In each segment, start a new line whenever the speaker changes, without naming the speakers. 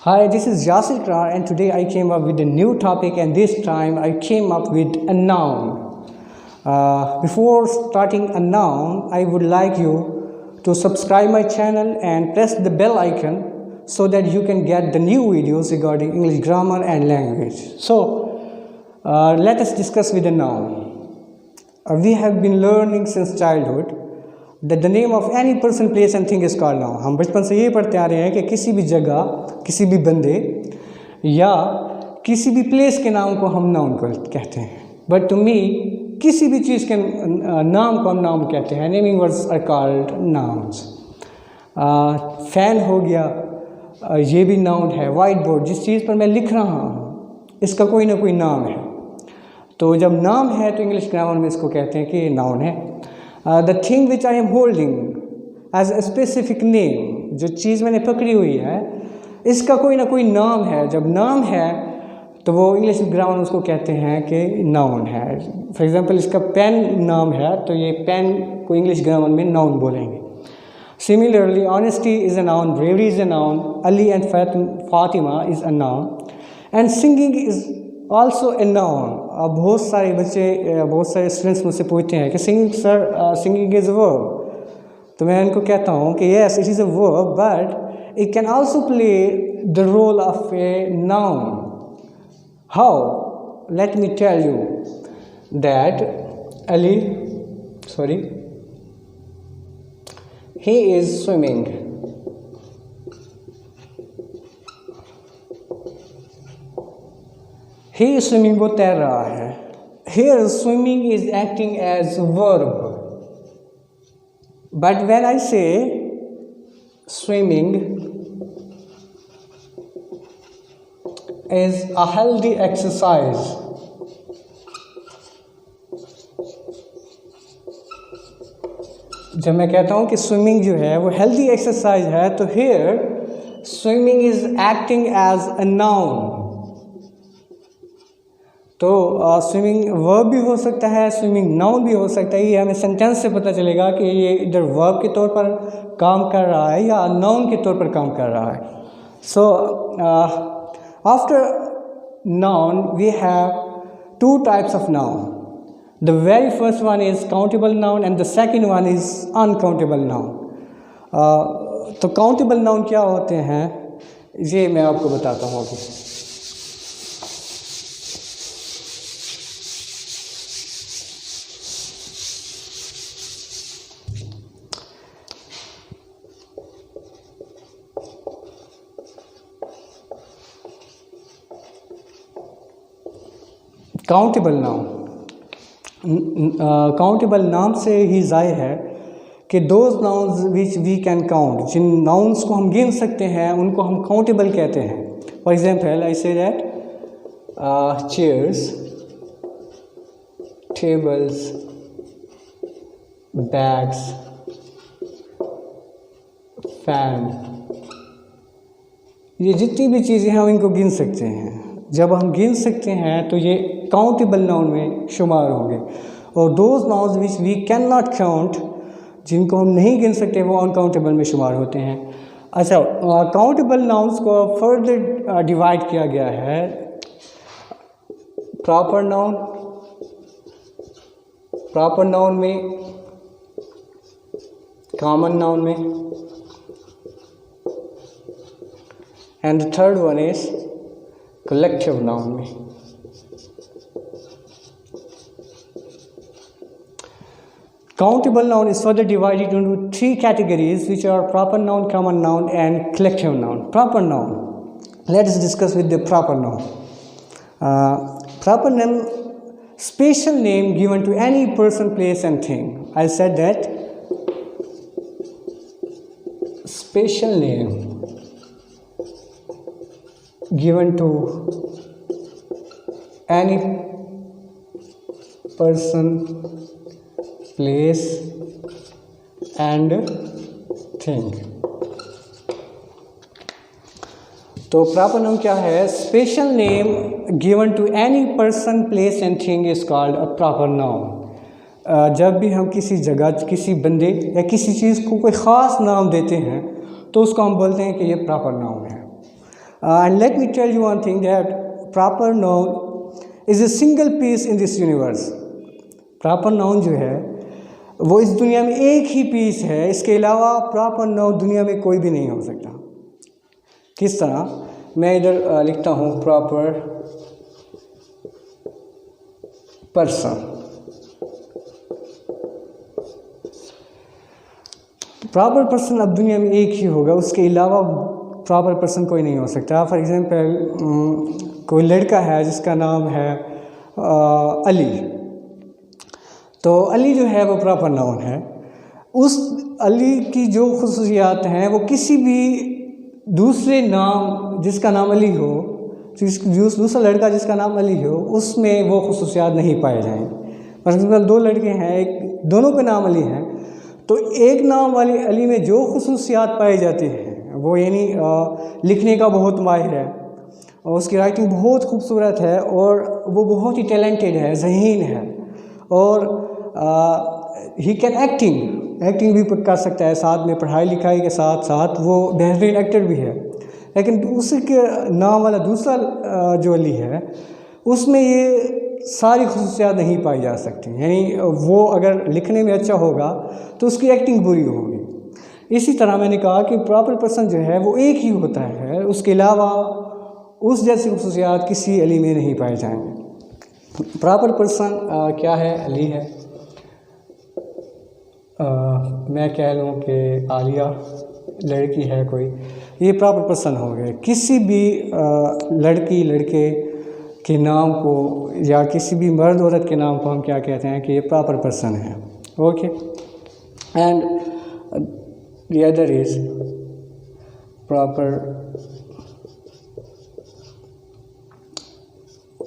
Hi, this is Yasir Krar, and today I came up with a new topic, and this time I came up with a noun. Before starting a noun, I would like you to subscribe my channel and press the bell icon so that you can get the new videos regarding English grammar and language. Let us discuss with a noun. We have been learning since childhood that the name of any person, place and thing is called noun. हम बचपन से ये पढ़ते आ रहे हैं कि किसी भी जगह, किसी भी बंदे या किसी भी प्लेस के नाम को हम नाउन कहते हैं. बट टू मी किसी भी चीज़ के नाम को हम नाउन कहते हैं. Naming words are called nouns. Fan हो गया, ये भी नाउन है. वाइट बोर्ड, जिस चीज़ पर मैं लिख रहा हूँ, इसका कोई ना कोई नाम है. तो जब नाम है तो इंग्लिश ग्रामर में इसको कहते हैं कि ये नाउन है. The thing which I am holding as a specific name, जो चीज़ मैंने पकड़ी हुई है, इसका कोई ना कोई नाम है. जब नाम है तो वो इंग्लिश ग्रामर उसको कहते हैं कि नाउन है. फॉर एग्जांपल, इसका पेन नाम है तो ये पेन को इंग्लिश ग्रामर में नाउन बोलेंगे. Similarly, honesty is a noun, bravery is a noun, Ali and Fatima is a noun, and singing is also a noun. अब बहुत सारे बच्चे, बहुत सारे स्टूडेंट्स मुझसे पूछते हैं कि सिंगिंग इज़ अ वर्ब. तो मैं उनको कहता हूँ कि yes, it is a verb, but it can also play the role of a noun. How? Let me tell you that he is swimming. He is swimming, वो तैर रहा है. Here swimming is acting as verb. But when I say swimming is a healthy exercise, जब मैं कहता हूँ कि swimming जो है वो हेल्दी एक्सरसाइज है, तो here swimming is acting as a noun. तो स्विमिंग वर्ब भी हो सकता है, स्विमिंग नाउन भी हो सकता है. ये हमें सेंटेंस से पता चलेगा कि ये इधर वर्ब के तौर पर काम कर रहा है या नाउन के तौर पर काम कर रहा है. So after noun we have two types of noun. The very first one is countable noun and the second one is uncountable noun. तो काउंटेबल नाउन क्या होते हैं ये मैं आपको बताता हूँ अभी. काउंटेबल नाउन, काउंटेबल नाम से ही ज़ाहिर है कि those nouns which we can count, जिन नाउन्स को हम गिन सकते हैं उनको हम काउंटेबल कहते हैं. For example, I say that chairs, tables, bags, fan, ये जितनी भी चीज़ें हैं हम इनको गिन सकते हैं. जब हम गिन सकते हैं तो ये काउंटेबल नाउन में शुमार होंगे. और those nouns which we can not count, जिनको हम नहीं गिन सकते, वो अनकाउंटेबल में शुमार होते हैं. अच्छा, काउंटेबल नाउन्स को फर्दर डिवाइड किया गया है. प्रॉपर नाउन में, कॉमन नाउन में, and the third one is collective noun में. Countable noun is further divided into three categories, which are proper noun, common noun, and collective noun. Proper noun. Let us discuss with the proper noun. Proper noun, special name given to any person, place, and thing. I said that special name given to any person, place and thing. तो proper noun क्या है? Special name given to any person, place and thing is called a proper noun. जब भी हम किसी जगह, किसी बंदे या किसी चीज़ को कोई ख़ास नाम देते हैं तो उसको हम बोलते हैं कि ये प्रॉपर नाउन है. And let me tell you one thing, that proper noun is a single piece in this universe. Proper noun जो है वो इस दुनिया में एक ही पीस है, इसके अलावा प्रॉपर नाउन दुनिया में कोई भी नहीं हो सकता। किस तरह, मैं इधर लिखता हूँ प्रॉपर पर्सन। प्रॉपर पर्सन अब दुनिया में एक ही होगा, उसके अलावा प्रॉपर पर्सन कोई नहीं हो सकता। फॉर एग्जांपल कोई लड़का है जिसका नाम है अली, तो अली जो है वो प्रॉपर नाउन है। उस अली की जो खुसूसियात हैं वो किसी भी दूसरे नाम जिसका नाम अली हो, दूसरा लड़का जिसका नाम अली हो, उसमें वो खुसूसियात नहीं पाए जाएंगे। फॉर एग्जाम्पल दो लड़के हैं, एक दोनों के नाम अली हैं, तो एक नाम वाले अली में जो खुसूसियात पाई जाती हैं वो यानी लिखने का बहुत माहिर है और उसकी राइटिंग बहुत खूबसूरत है और वो बहुत ही टैलेंटेड है, ज़हीन है और ही कैन एक्टिंग भी कर सकता है, साथ में पढ़ाई लिखाई के साथ साथ वो बेहतरीन एक्टर भी है। लेकिन उसी के नाम वाला दूसरा जो अली है उसमें ये सारी खुसूसियात नहीं पाई जा सकती, यानी वो अगर लिखने में अच्छा होगा तो उसकी एक्टिंग बुरी होगी। इसी तरह मैंने कहा कि प्रॉपर पर्सन जो है वो एक ही होता है, उसके अलावा उस जैसी खुसूसियात किसी अली में नहीं पाए जाएंगे। प्रॉपर पर्सन क्या है? अली है। मैं कह लूँ कि आलिया लड़की है कोई, ये प्रॉपर पर्सन हो गए। किसी भी लड़की लड़के के नाम को या किसी भी मर्द औरत के नाम को हम क्या कहते हैं कि ये प्रॉपर पर्सन है। Okay, and the other is proper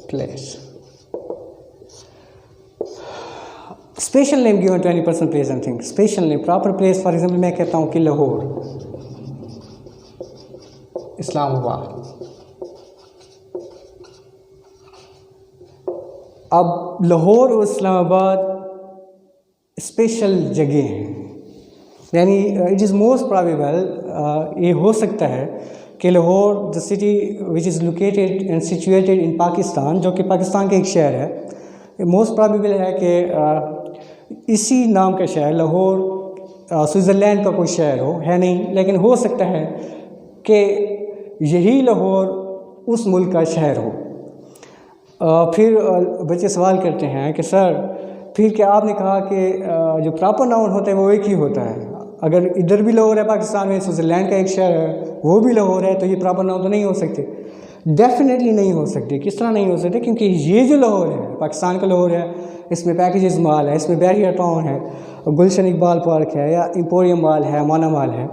place. Special name given to any person, place and thing. Special name, proper place, for example मैं कहता हूँ कि लाहौर, इस्लामाबाद। अब लाहौर और इस्लामाबाद स्पेशल जगह हैं, यानी इट इज़ मोस्ट प्रोबेबल ये हो सकता है कि Lahore the city which is located and situated in Pakistan, जो कि पाकिस्तान का एक शहर है, मोस्ट प्रोबेबल है कि इसी नाम का शहर लाहौर स्विट्ज़रलैंड का कोई शहर हो, है नहीं, लेकिन हो सकता है कि यही लाहौर उस मुल्क का शहर हो। फिर बच्चे सवाल करते हैं कि सर फिर क्या आपने कहा कि जो प्रॉपर नाउन होता है वो एक ही होता है, अगर इधर भी लाहौर है पाकिस्तान में, स्विट्ज़रलैंड का एक शहर है वो भी लाहौर है, तो ये प्रॉपर नाउन तो नहीं हो सकते? डेफिनेटली नहीं हो सकते। किस तरह नहीं हो सकते? क्योंकि ये जो लाहौर है, पाकिस्तान का लाहौर है, इसमें पैकेजेस मॉल है, इसमें बैरियर टाउन है, गुलशन इकबाल पार्क है या एम्पोरियम मॉल है, माना मॉल है,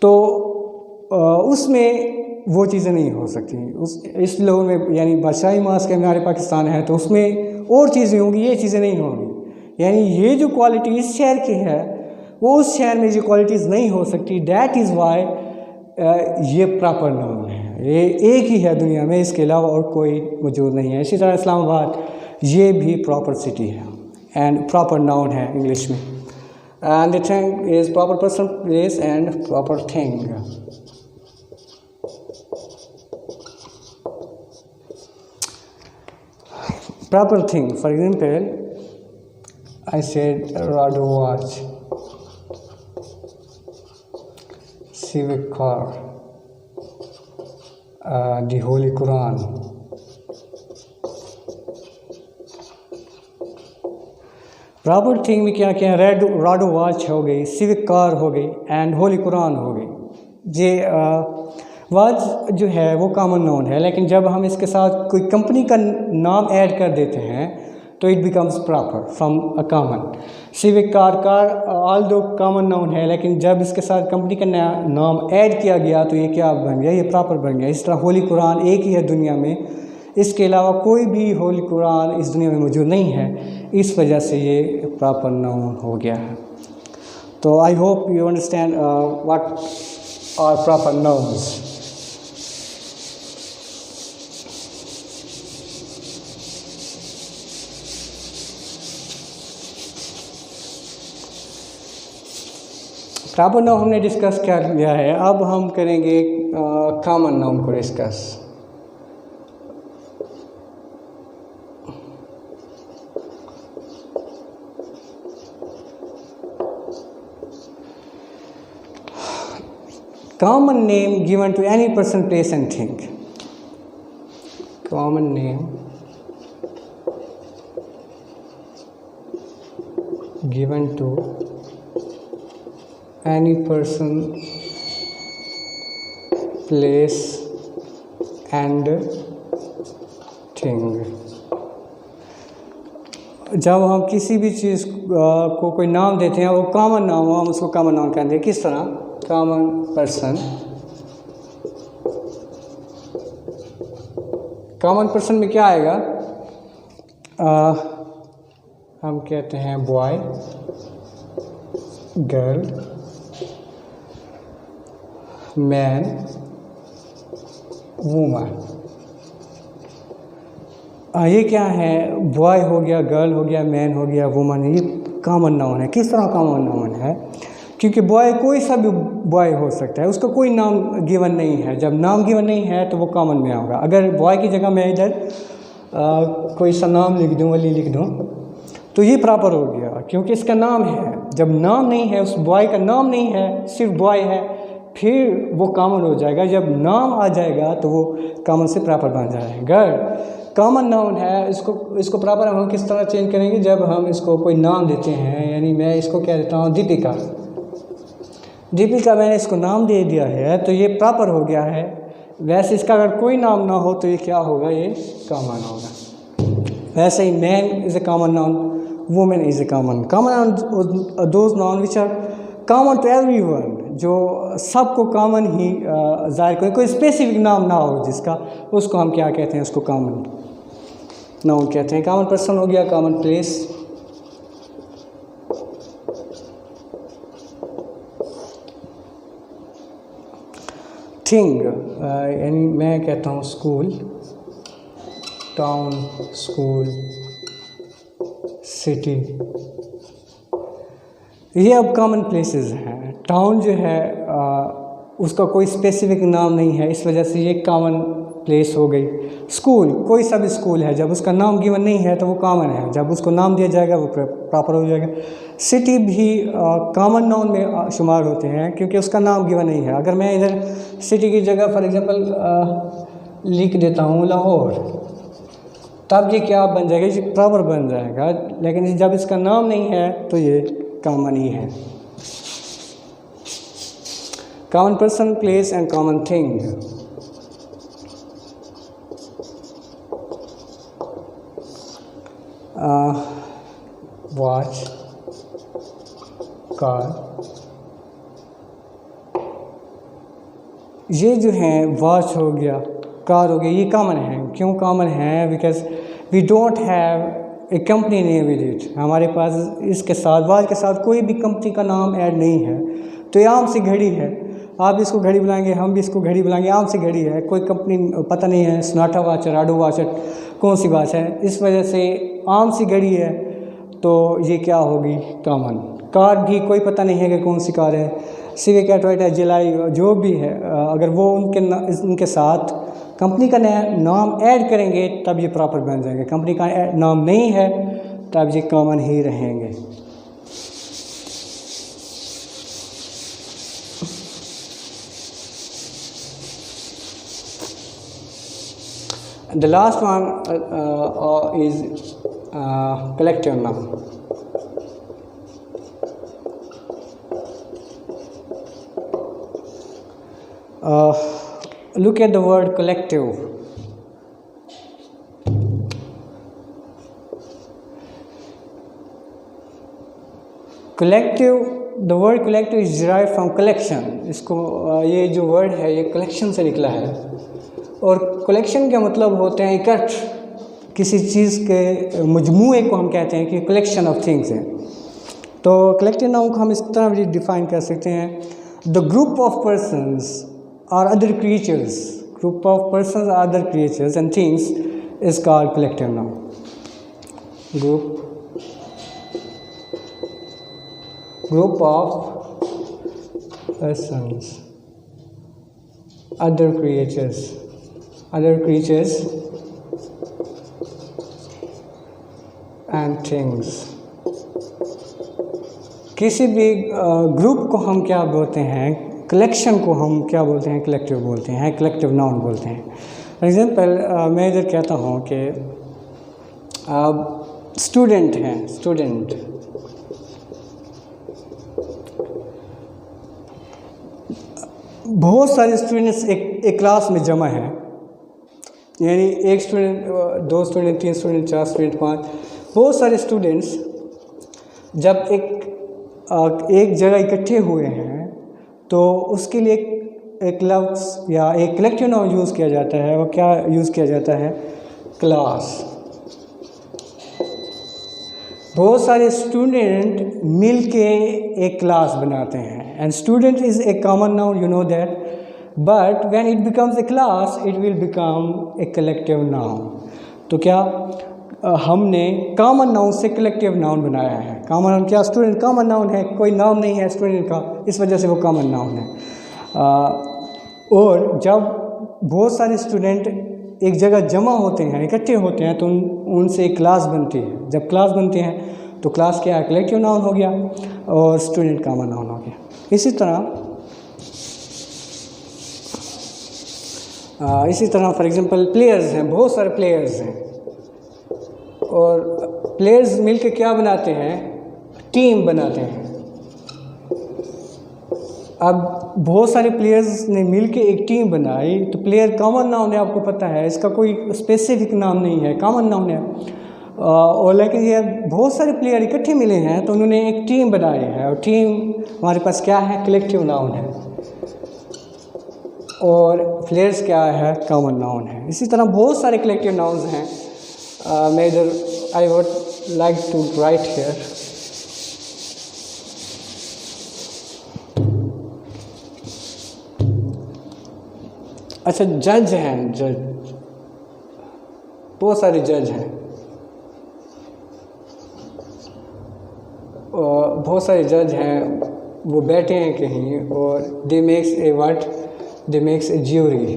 तो उसमें वो चीज़ें नहीं हो सकती। इस लाहौर में यानी बादशाही मास्क है हमारे पाकिस्तान है, तो उसमें और चीज़ें होंगी, ये चीज़ें नहीं होंगी। यानी ये जो क्वालिटी इस शहर की है वो उस शहर में जो क्वालिटीज़ नहीं हो सकती। दैट इज़ वाई ये प्रॉपर नाउन है, ये एक ही है दुनिया में, इसके अलावा और कोई मौजूद नहीं है। इसी तरह इस्लामाबाद ये भी प्रॉपर सिटी है एंड प्रॉपर नाउन है इंग्लिश में। And the thing is proper person, place and proper thing. Proper thing, for example, I said Rado watch, civic car, the Holy Quran. Proper thing में क्या क्या? Rado watch हो गई, civic car हो गई and Holi Quran हो गई। ये वॉच जो है वो कॉमन नाउन है, लेकिन जब हम इसके साथ कोई कंपनी का नाम ऐड कर देते हैं तो it becomes proper from a common. Civic car all दो कॉमन नाउन है, लेकिन जब इसके साथ कंपनी का नाम ऐड किया गया तो ये क्या बन गया? ये प्रॉपर बन गया। इस तरह होली कुरान एक ही है दुनिया में, इसके अलावा कोई भी होली कुरान इस दुनिया में मौजूद नहीं है, इस वजह से ये प्रॉपर नाउन हो गया है। तो I hope you understand what are proper nouns. Proper noun हमने डिस्कस कर लिया है, अब हम करेंगे कॉमन नाउन को discuss. Common name given to any person, place and thing. Common name given to any person, place and thing. जब हम किसी भी चीज़ को कोई नाम देते हैं, वो कॉमन नाम हो, हम उसको कॉमन नाम कहते हैं। किस तरह? Common person. कॉमन पर्सन में क्या आएगा? हम कहते हैं बॉय, गर्ल, मैन, वूमन। ये क्या है? बॉय हो गया, गर्ल हो गया, मैन हो गया, वूमन। ये कॉमन नाउन है। किस तरह कॉमन नाउन है? क्योंकि बॉय कोई सा भी बॉय हो सकता है, उसका कोई नाम गिवन नहीं है। जब नाम गिवन नहीं है तो वो कॉमन में होगा। अगर बॉय की जगह मैं इधर कोई सा नाम लिख दूँ, वली लिख दूँ, तो ये प्रॉपर हो गया, क्योंकि इसका नाम है। जब नाम नहीं है, उस बॉय का नाम नहीं है, सिर्फ बॉय है, फिर वो कॉमन हो जाएगा। जब नाम आ जाएगा तो वो कॉमन से प्रॉपर बन जाएगा। कॉमन नाउन है, इसको प्रॉपर हम किस तरह चेंज करेंगे? जब हम इसको कोई नाम देते हैं, यानी मैं इसको क्या देता हूँ? दीपिका। दीपिका मैंने इसको नाम दे दिया है, तो ये प्रॉपर हो गया है। वैसे इसका अगर कोई नाम ना हो तो ये क्या होगा? ये कॉमन होगा। वैसे ही man is a common noun, women is a common noun. Those noun which are common to everyone, जो सबको कॉमन ही जाहिर करें, कोई स्पेसिफिक नाम ना हो जिसका, उसको हम क्या कहते हैं? उसको कॉमन नाउन कहते हैं। कॉमन पर्सन हो गया, कॉमन प्लेस, थिंग, यानी मैं कहता हूँ स्कूल, टाउन, स्कूल, सिटी, ये अब कॉमन प्लेसेस हैं। टाउन जो है उसका कोई स्पेसिफिक नाम नहीं है, इस वजह से ये कॉमन प्लेस हो गई। स्कूल, कोई सा भी स्कूल है, जब उसका नाम गिवन नहीं है तो वो कॉमन है। जब उसको नाम दिया जाएगा वो प्रॉपर हो जाएगा। सिटी भी कॉमन नाउन में शुमार होते हैं, क्योंकि उसका नाम गिवन नहीं है। अगर मैं इधर सिटी की जगह फॉर एग्जांपल लिख देता हूँ लाहौर, तब ये क्या बन जाएगा? ये प्रॉपर बन जाएगा। लेकिन जब इसका नाम नहीं है तो ये कॉमन ही है। Common person, place and common thing. Watch, car, ये जो है वॉच हो गया, कार हो गया, ये कॉमन है। क्यों कॉमन है? Because we don't have a company name with it. हमारे पास इसके साथ, वॉच के साथ कोई भी कंपनी का नाम ऐड नहीं है। तो ये आम सी घड़ी है, आप इसको घड़ी बुलाएंगे, हम भी इसको घड़ी बुलाएंगे, आम सी घड़ी है, कोई कंपनी पता नहीं है, सोनाटा वॉच है, राडो वॉच है, कौन सी वॉच है। इस वजह से आम सी घड़ी है, तो ये क्या होगी? कॉमन। कार भी कोई पता नहीं है कि कौन सी कार है, सिविक, टोयोटा, जिलाई, जो भी है, अगर वो उनके साथ कंपनी का नाम ऐड करेंगे तब ये प्रॉपर बन जाएंगे। कंपनी का नाम नहीं है तब ये कॉमन ही रहेंगे। The last one is collective noun. Look at the word collective. Collective, the word collective is derived from collection. इसको ये जो word है ये collection से निकला है, और कलेक्शन का मतलब होते हैं इकट्ठ, किसी चीज़ के मजमूए को हम कहते हैं कि कलेक्शन ऑफ थिंग्स है। तो कलेक्टिव नाउन को हम इस तरह भी डिफाइन कर सकते हैं, द ग्रुप ऑफ पर्सन्स और other creatures, group of persons और other creatures and things is called collective noun. Group of persons, other creatures and things। किसी भी ग्रुप को हम क्या बोलते हैं, कलेक्शन को हम क्या बोलते हैं, कलेक्टिव बोलते हैं, कलेक्टिव नाउन बोलते हैं। फॉर एग्जांपल मैं इधर कहता हूँ कि स्टूडेंट हैं, स्टूडेंट, बहुत सारे स्टूडेंट्स एक क्लास में जमा हैं, यानी एक स्टूडेंट, दो स्टूडेंट, तीन स्टूडेंट, चार स्टूडेंट, पाँच, बहुत सारे स्टूडेंट्स जब एक जगह इकट्ठे हुए हैं तो उसके लिए एक लफ्ज़ या एक कलेक्टिव नाउन यूज़ किया जाता है। वो क्या यूज़ किया जाता है? क्लास। बहुत सारे स्टूडेंट मिल के एक क्लास बनाते हैं, and student is a common noun, you know that, but when it becomes a class it will become a collective noun. तो क्या हमने कॉमन नाउन से कलेक्टिव नाउन बनाया है। कॉमन नाउन क्या? स्टूडेंट कॉमन नाउन है, कोई नाम नहीं है स्टूडेंट का, इस वजह से वो कॉमन नाउन है। और जब बहुत सारे स्टूडेंट एक जगह जमा होते हैं, इकट्ठे होते हैं, तो उनसे एक क्लास बनती है। जब क्लास बनती है तो क्लास क्या है? कलेक्टिव नाउन हो गया और स्टूडेंट कॉमन नाउन हो गया। इसी तरह फॉर एग्जांपल प्लेयर्स हैं, बहुत सारे प्लेयर्स हैं, और प्लेयर्स मिलके क्या बनाते हैं? टीम बनाते हैं। अब बहुत सारे प्लेयर्स ने मिलके एक टीम बनाई, तो प्लेयर कॉमन नाउन है, आपको पता है, इसका कोई स्पेसिफिक नाम नहीं है, कॉमन नाउन है। और लेकिन ये बहुत सारे प्लेयर इकट्ठे मिले हैं तो उन्होंने एक टीम बनाई है, और टीम हमारे पास क्या है? कलेक्टिव नाउन है, और प्लेयर्स क्या है? कॉमन नाउन है। इसी तरह बहुत सारे कलेक्टिव नाउन्स हैं। मैं इधर I would like to write here. अच्छा, जज हैं, जज, बहुत सारे जज हैं, और बहुत सारे जज हैं, वो बैठे हैं कहीं, और दे makes a what? They makes a jury.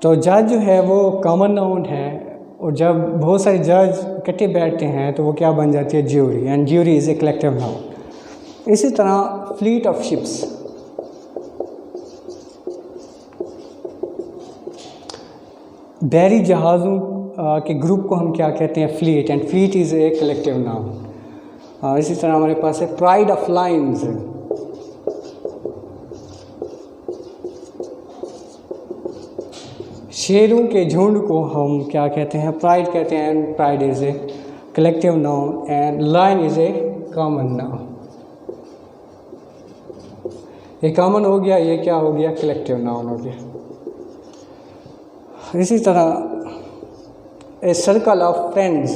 तो जज जो है वो कॉमन नाउन है, और जब बहुत सारे जज इकट्ठे बैठते हैं तो वो क्या बन जाती है? Jury, and jury is a collective noun. इसी तरह फ्लीट ऑफ शिप्स, बहरी जहाज़ों के ग्रुप को हम क्या कहते हैं? Fleet, and fleet is a collective noun. इसी तरह हमारे पास है प्राइड ऑफ लाइन्स, शेरों के झुंड को हम क्या कहते हैं? प्राइड कहते हैं, and pride is a collective noun, and line is a common noun. ये कॉमन हो गया, ये क्या हो गया? कलेक्टिव नाउन हो गया। इसी तरह a circle of friends,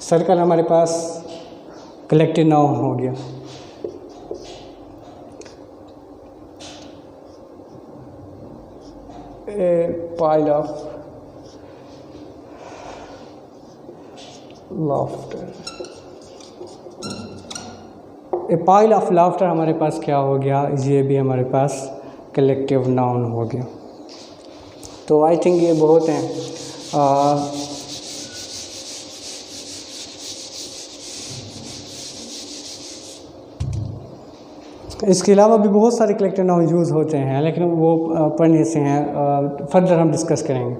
circle हमारे पास कलेक्टिव नाउन हो गया। ए pile of laughter, A pile of laughter हमारे पास क्या हो गया? ये भी हमारे पास कलेक्टिव नाउन हो गया। तो आई थिंक ये बहुत हैं। इसके अलावा भी बहुत सारे कलेक्टिव नाउन यूज़ होते हैं, लेकिन वो पढ़ने से हैं, फर्दर हम डिस्कस करेंगे।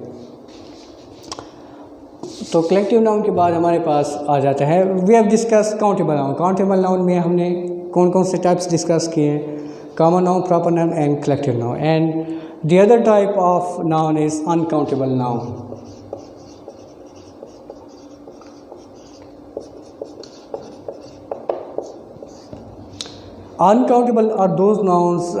तो कलेक्टिव नाउन के बाद हमारे पास आ जाता है, we have discuss countable noun. Countable noun में हमने कौन कौन से टाइप्स डिस्कस किए हैं? Common noun, proper noun, and collective noun. And the other type of noun is uncountable noun. Uncountable are those nouns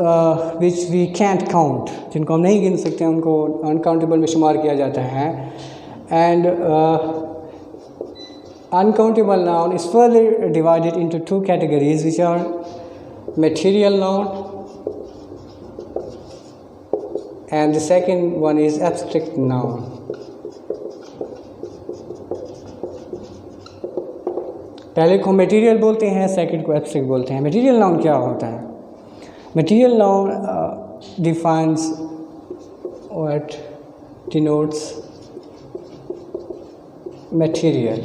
which we can't count, जिनको हम नहीं गिन सकते, उनको अनकाउंटेबल में शुमार किया जाता है। And uncountable noun is further divided into two categories, which are material noun, and the second one is abstract noun. पहले को मटेरियल बोलते हैं, सेकंड को एब्स्ट्रैक्ट बोलते हैं। मटेरियल नाउन क्या होता है? Material noun defines what denotes material.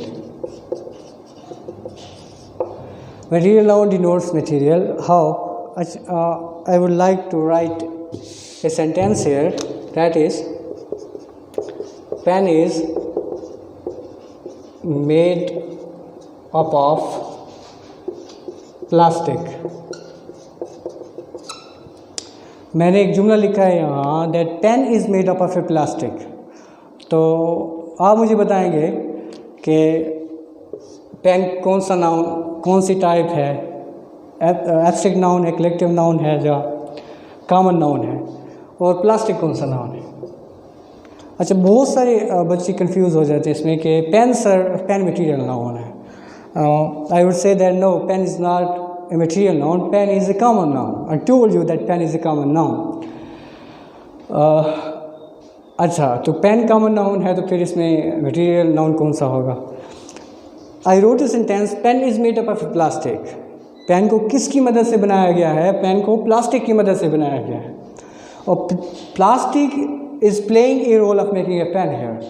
Material noun denotes material. How? I would like to write a sentence here, that is, pen is made up of plastic. मैंने एक जुमला लिखा है यहाँ, that pen is made up of a plastic. तो आप मुझे बताएंगे कि पेन कौन सा नाउन, कौन सी टाइप है, एब्स्ट्रैक्ट नाउन है, कलेक्टिव नाउन है, जो कॉमन नाउन है, और प्लास्टिक कौन सा नाउन है। अच्छा, बहुत सारे बच्चे कंफ्यूज हो जाते हैं इसमें कि pen sir, pen material noun है। I would say that no, pen is not a material noun, pen is a common noun. I told you that pen is a common noun. अच्छा, तो pen common noun है तो फिर इसमें material noun कौन सा होगा? I wrote a sentence, pen is made up of plastic. Pen को किसकी मदद से बनाया गया है? पेन को प्लास्टिक की मदद से बनाया गया है, और plastic is playing a role of making a pen here.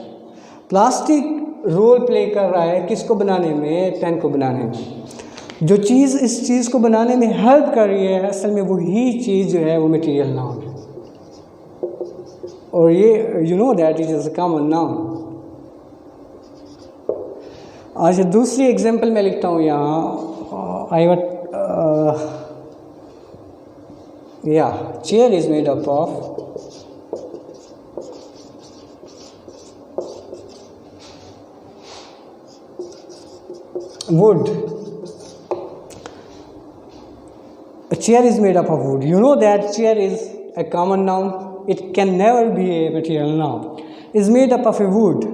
Plastic role play कर रहा है किसको बनाने में? पेन को बनाने में। जो चीज़ इस चीज़ को बनाने में हेल्प कर रही है, असल में वही चीज़ जो है वो मटेरियल नाउन है, और ये you know that it is a common noun. अच्छा, दूसरी एग्जांपल मैं लिखता हूँ यहाँ। आई वट या chair is made up of wood. A chair is made up of wood. You know that chair is a common noun. It can never be a material noun. Is made up of a wood.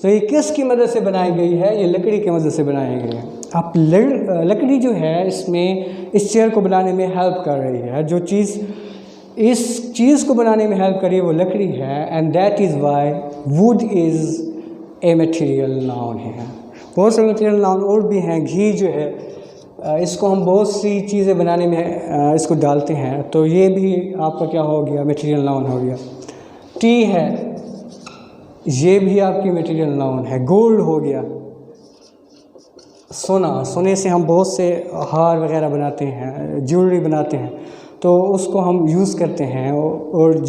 तो ये किसकी मदद से बनाई गई है? ये लकड़ी की मदद से बनाई गई है। अब लकड़ी जो है इसमें इस चेयर को बनाने में हेल्प कर रही है। जो चीज़ इस चीज़ को बनाने में हेल्प कर रही है वो लकड़ी है, and that is why would is a material noun है। बहुत सारे मटेरियल नाउन और भी हैं। घी जो है इसको हम बहुत सी चीज़ें बनाने में इसको डालते हैं, तो ये भी आपका क्या हो गया? मटेरियल नाउन हो गया। टी है, ये भी आपकी मटेरियल नाउन है। गोल्ड हो गया, सोना, सोने से हम बहुत से हार वगैरह बनाते हैं, ज्वेलरी बनाते हैं, तो उसको हम यूज़ करते हैं, और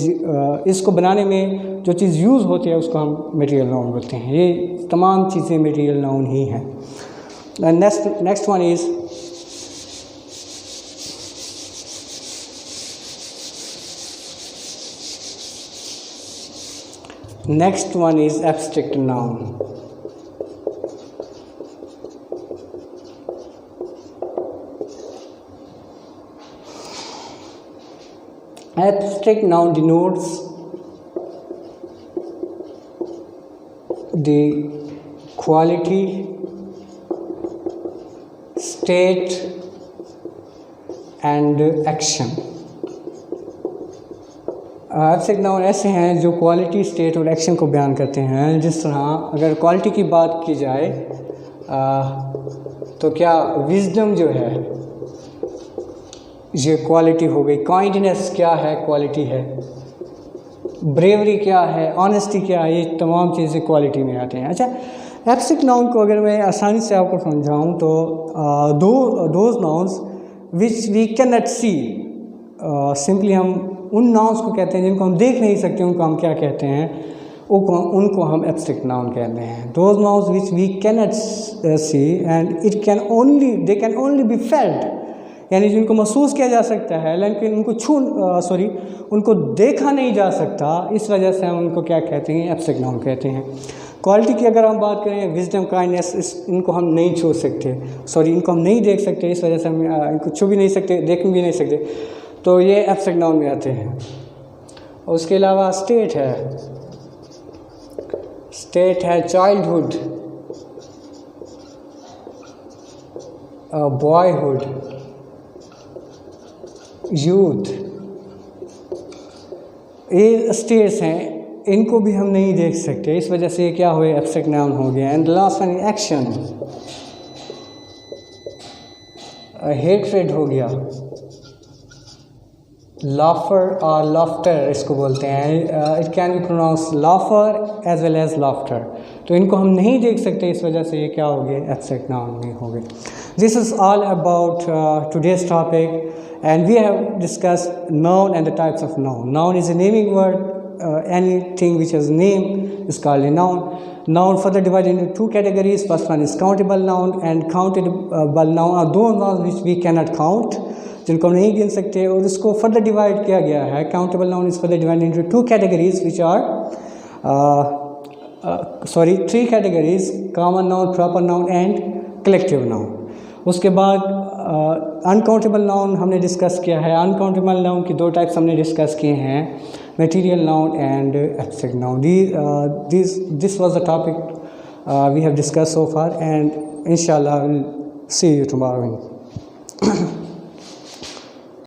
इसको बनाने में जो चीज़ यूज़ होती है उसको हम मटेरियल नाउन बोलते हैं। ये तमाम चीज़ें मटेरियल नाउन ही हैं। Next one is abstract noun. Abstract noun denotes the quality, state and action. Abstract noun ऐसे हैं जो क्वालिटी, स्टेट और एक्शन को बयान करते हैं। जिस तरह अगर क्वालिटी की बात की जाए तो क्या विजडम जो है ये क्वालिटी हो गई। काइंडनेस क्या है? क्वालिटी है। ब्रेवरी क्या है? ऑनेस्टी क्या है? ये तमाम चीज़ें क्वालिटी में आते हैं। अच्छा, एब्स्ट्रैक्ट नाउन को अगर मैं आसानी से आपको समझाऊं तो those nouns which we can not see, simply हम उन नाउन्स को कहते हैं जिनको हम देख नहीं सकते, उनको हम क्या कहते हैं? उनको हम एब्स्ट्रैक्ट नाउन कहते हैं। Those nouns which we can not see and they can only be felt, यानी जिनको महसूस किया जा सकता है लेकिन उनको देखा नहीं जा सकता, इस वजह से हम उनको क्या कहते हैं? एब्स्ट्रैक्ट नाउन कहते हैं। क्वालिटी की अगर हम बात करें, विजडम, काइंडनेस, इनको हम नहीं छू सकते, इनको हम नहीं देख सकते, इस वजह से हम इनको छू भी नहीं सकते, देख भी नहीं सकते, तो ये एब्स्ट्रैक्ट नाउन में आते हैं। उसके अलावा स्टेट है चाइल्डहुड, बॉयहुड, यूथ, ये स्टेट्स हैं, इनको भी हम नहीं देख सकते, इस वजह से ये क्या हुए? एब्स्ट्रैक्ट नाउन हो गया। And last one action. Hatred हो गया, लाफर और लाफ्टर इसको बोलते हैं, it can be pronounce लाफर as well as laughter. तो इनको हम नहीं देख सकते, इस वजह से ये क्या हो गए, एब्स्ट्रैक्ट नाउन में हो गए। This is all about today's topic and we have discussed noun and the types of noun. Noun is a naming word, anything which has name is called a noun. Noun further divided into two categories. First one is countable noun and countable noun are those nouns which we cannot count, जिनको हम नहीं गिन सकते, और इसको further divide किया गया है। Countable noun is further divide into two categories which are three categories, common noun, proper noun and collective noun. उसके बाद अनकाउंटेबल नाउन हमने डिस्कस किया है। अनकाउंटेबल नाउन की दो टाइप्स हमने डिस्कस किए हैं, material noun and abstract noun. This was the topic we have discussed so far, and inshallah I will see you tomorrow.